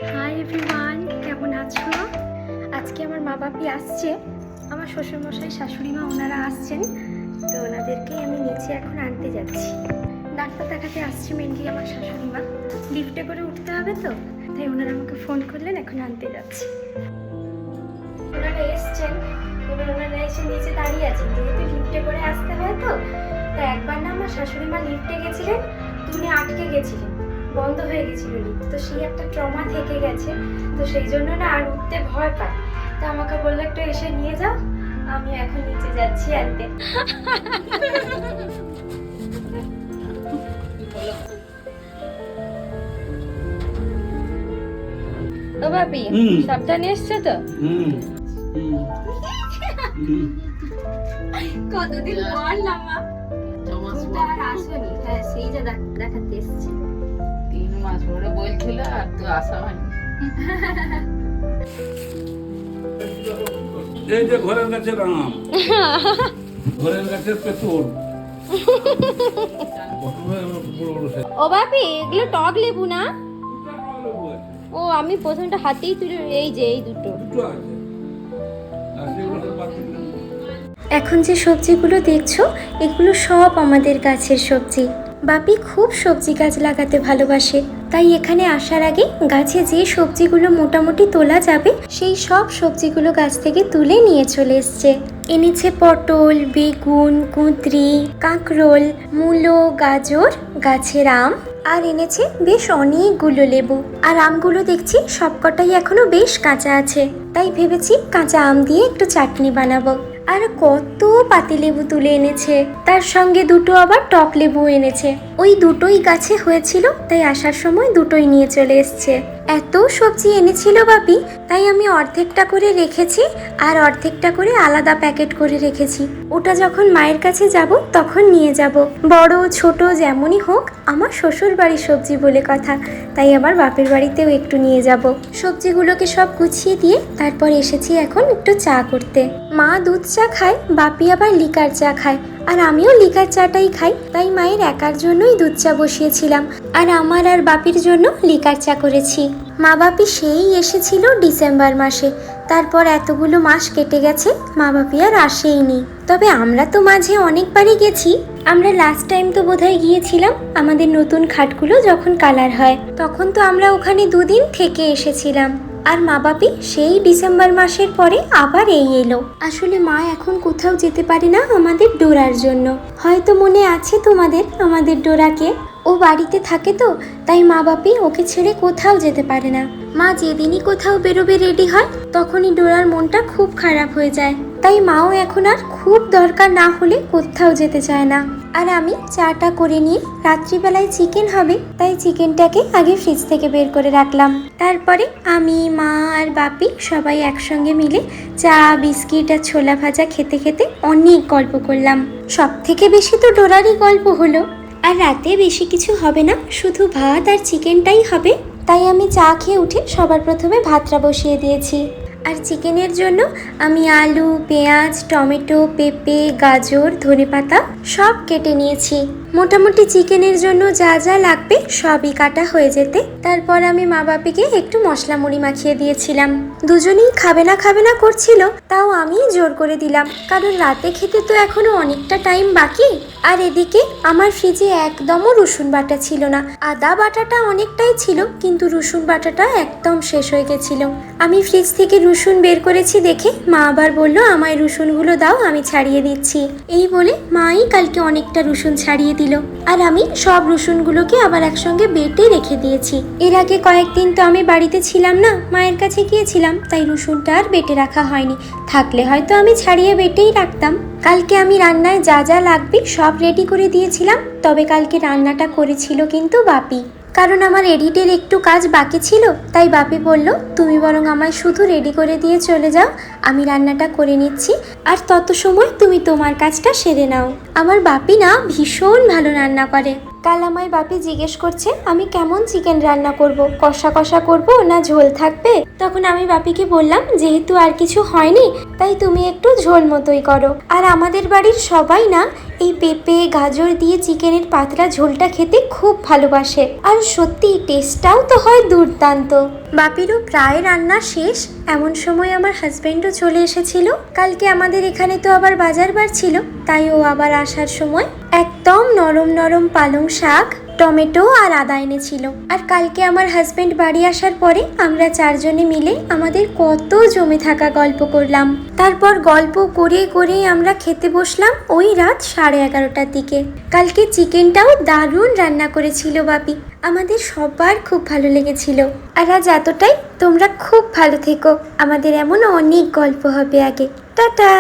Hi everyone, কেমন আছো? আজকে আমার মা বাপি আসছে, আমার শ্বশুরমশাই শাশুড়ি মা ওনারা আসছেন। তো ওনাদেরকে আমি নিচে এখন আনতে যাচ্ছি। ডাক্তার দেখাতে আসছি মেনলি আমার শাশুড়ি মা। লিফটে করে উঠতে হবে তো, তাই ওনারা আমাকে ফোন করলেন, এখন আনতে যাচ্ছি। ওনারা এসছেন, এবার ওনারা এসে নিচে দাঁড়িয়ে আছেন, যেহেতু লিফটে করে আসতে হয় তো। তাই একবার না আমার শাশুড়ি মা লিফটে গেছিলেন, উনি আটকে গেছিলেন, বন্ধ হয়ে গেছিল লিফট। তো সেই একটা ট্রমা থেকে গেছে, তো সেই জন্য না আর উঠতে ভয় পায়। তো আমাকে বললো একটু এসে নিয়ে যাও, আমি এখন নিচে যাচ্ছি আনতে। ও বাপি, সাবধানে এসছো তো? কতদিন পর লামা আর আসোনি। হ্যাঁ, সেই যে দেখাতে এসছি। 3 মাস পরে বলছিল আর তো আসা হয়নি। এই যে ঘরের গাছের আম, ঘরের গাছের পেছন। ও বাপি, এগুলো টক লেবু না? ও, আমি প্রথমটা হাতেই তুলে, এই যে এই দুটো। এখন যে সবজিগুলো দেখছো, এগুলো সব আমাদের গাছের সবজি। বাপি খুব সবজি গাছ লাগাতে ভালোবাসে, তাই এখানে আসার আগে গাছে যে সবজিগুলো মোটামুটি তোলা যাবে সেই সব সবজিগুলো গাছ থেকে তুলে নিয়ে চলে এসছে। এনেছে পটল, বেগুন, কুঁদরি, কাঁকরোল, মূলো, গাজর, গাছের আম, আর এনেছে বেশ অনেকগুলো লেবু। আর আমগুলো দেখছি সবকটাই এখনো বেশ কাঁচা আছে, তাই ভেবেছি কাঁচা আম দিয়ে একটু চাটনি বানাবো। আর কত পাতিলেবু তুলে এনেছে, তার সঙ্গে দুটো আবার টক লেবু এনেছে। ওই দুটোই গাছে হয়েছিল, তাই আসার সময় দুটোই নিয়ে চলে এসছে। এত সবজি এনেছিল বাপি, তাই আমি অর্ধেকটা করে রেখেছি আর অর্ধেকটা করে আলাদা প্যাকেট করে রেখেছি। ওটা যখন মায়ের কাছে যাব তখন নিয়ে যাব। বড় ছোট যেমনই হোক, আমার শ্বশুর বাড়ির সবজি বলে কথা, তাই আবার বাপের বাড়িতেও একটু নিয়ে যাব। সবজিগুলোকে সব গুছিয়ে দিয়ে তারপর এসেছি এখন একটু চা করতে। মা দুধ চা খায়, বাপি আবার লিকার চা খায়, আর আমিও লিকার চাটাই খাই, তাই মায়ের একার জন্যই দুধ চা বসিয়েছিলাম, আর আমার আর বাপির জন্য লিকার চা করেছি। মা বাপি সেই এসেছিল ডিসেম্বর মাসে, তারপর এতগুলো মাস কেটে গেছে, মা বাপি আর আসেইনি। তবে আমরা তো মাঝে অনেকবারই গেছি। আমরা লাস্ট টাইম তো বোধহয় গিয়েছিলাম আমাদের নতুন খাটগুলো যখন কালার হয়, তখন তো আমরা ওখানে 2 দিন থেকে এসেছিলাম। আর মা বাপি সেই ডিসেম্বর মাসের পরে আবার এই এলো। আসলে মা এখন কোথাও যেতে পারে না আমাদের ডোরার জন্য। হয়তো মনে আছে তোমাদের আমাদের ডোরাকে, ও বাড়িতে থাকে তো, তাই মা বাপি ওকে ছেড়ে কোথাও যেতে পারে না। মা যেদিনই কোথাও বেরোবে রেডি হয়, তখনই ডোরার মনটা খুব খারাপ হয়ে যায়। তাই মাও এখন আর খুব দরকার না হলে কোথাও যেতে চায় না। আর আমি চাটা করে নিয়ে, রাত্রিবেলায় চিকেন হবে, তাই চিকেনটাকে আগে ফ্রিজ থেকে বের করে রাখলাম। তারপরে আমি, মা আর বাপি সবাই একসঙ্গে মিলে চা, বিস্কিট আর ছোলা ভাজা খেতে খেতে অনেক গল্প করলাম। সব থেকে বেশি তো ডোরারই গল্প হলো। আর রাতে বেশি কিছু হবে না, শুধু ভাত আর চিকেনটাই হবে, তাই আমি চা খেয়ে উঠে সবার প্রথমে ভাতটা বসিয়ে দিয়েছি। আর চিকেনের জন্য আমি আলু, পেঁয়াজ, টমেটো, পেঁপে, গাজর, ধনেপাতা সব কেটে নিয়েছি। মোটামুটি চিকেনের জন্য যা যা লাগবে সবই কাটা হয়ে যেতে তারপর আমি মা বাপিকে একটু মশলা মুড়ি মাখিয়ে দিয়েছিলাম। দুজনেই খাবে না করছিল, তাও আমি জোর করে দিলাম, কারণ রাতে খেতে তো এখনো অনেকটা টাইম বাকি। আর এদিকে আমার ফ্রিজে একদমও রসুন বাটা ছিল না। আদা বাটাটা অনেকটাই ছিল, কিন্তু রসুন বাটাটা একদম শেষ হয়ে গেছিল। আমি ফ্রিজ থেকে রসুন বের করেছি দেখে মা আবার বললো, আমায় রসুনগুলো দাও, আমি ছাড়িয়ে দিচ্ছি। এই বলে মাই কালকে অনেকটা রসুন ছাড়িয়ে দিল, আর আমি সব রসুনগুলোকে আবার একসঙ্গে বেটে রেখে দিয়েছি। এর আগে কয়েকদিন তো আমি বাড়িতে ছিলাম না, মায়ের কাছে গিয়েছিলাম, তাই রসুনটা আর বেটে রাখা হয়নি। থাকলে হয়তো আমি ছাড়িয়ে বেটেই রাখতাম। কালকে আমি রান্নায় যা যা লাগবে সব রেডি করে দিয়েছিলাম, তবে কালকে রান্নাটা করেছিল কিন্তু বাপি, কারণ আমার এডিটের একটু কাজ বাকি ছিল। তাই বাপি বলল, তুমি বরং আমায় শুধু রেডি করে দিয়ে চলে যাও, আমি রান্নাটা করে নিচ্ছি, আর তত সময় তুমি তোমার কাজটা সেরে নাও। আমার বাপি না ভীষণ ভালো রান্না করে। কাল আমায় বাপি জিজ্ঞেস করছে আমি কেমন চিকেন রান্না করব, কষা কষা করব না ঝোল থাকবে। তখন আমি বাপিকে বললাম, যেহেতু আর কিছু হয়নি তাই তুমি একটু ঝোল মতোই করো। আর আমাদের বাড়ির সবাই না এই পেঁপে গাজর দিয়ে চিকেনের পাতলা ঝোলটা খেতে খুব ভালোবাসে, আর সত্যি টেস্টটাও তো হয় দুর্দান্ত। বাপিরও প্রায় রান্না শেষ, এমন সময় আমার হাজবেন্ডও চলে এসেছিল। কালকে আমাদের এখানে তো আবার বাজার বার ছিল, তাই ও আবার আসার সময় একদম নরম নরম পালং শাক, টমেটো আর আদা এনেছিল। আর কালকে আমার হাজবেন্ড বাড়ি আসার পরে আমরা চারজনে মিলে আমাদের কত জমে থাকা গল্প করলাম। তারপর গল্প করে করে আমরা খেতে বসলাম ওই রাত 11:30টার দিকে। কালকে চিকেনটাও দারুণ রান্না করেছিল বাপি, আমাদের সবার খুব ভালো লেগেছিল। আর আজ এতটাই, তোমরা খুব ভালো থেকো, আমাদের এমন অনেক গল্প হবে আগে। টাটা।